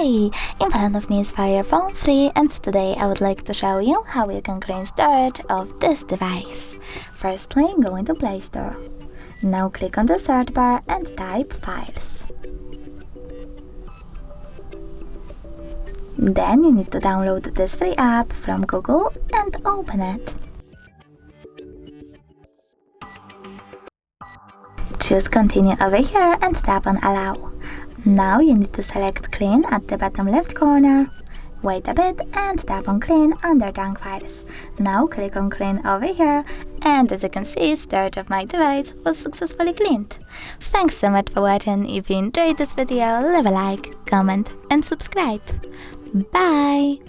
Hi! In front of me is FairPhone 3 and today I would like to show you how you can clean storage of this device. Firstly, go into Play Store. Now click on the search bar and type Files. Then you need to download this free app from Google and open it. Choose Continue over here and tap on Allow. Now you need to select Clean at the bottom left corner. Wait a bit and tap on Clean under Junk Files. Now click on Clean over here, and as you can see, storage of my device was successfully cleaned. Thanks so much for watching. If you enjoyed this video, leave a like, comment and subscribe. Bye!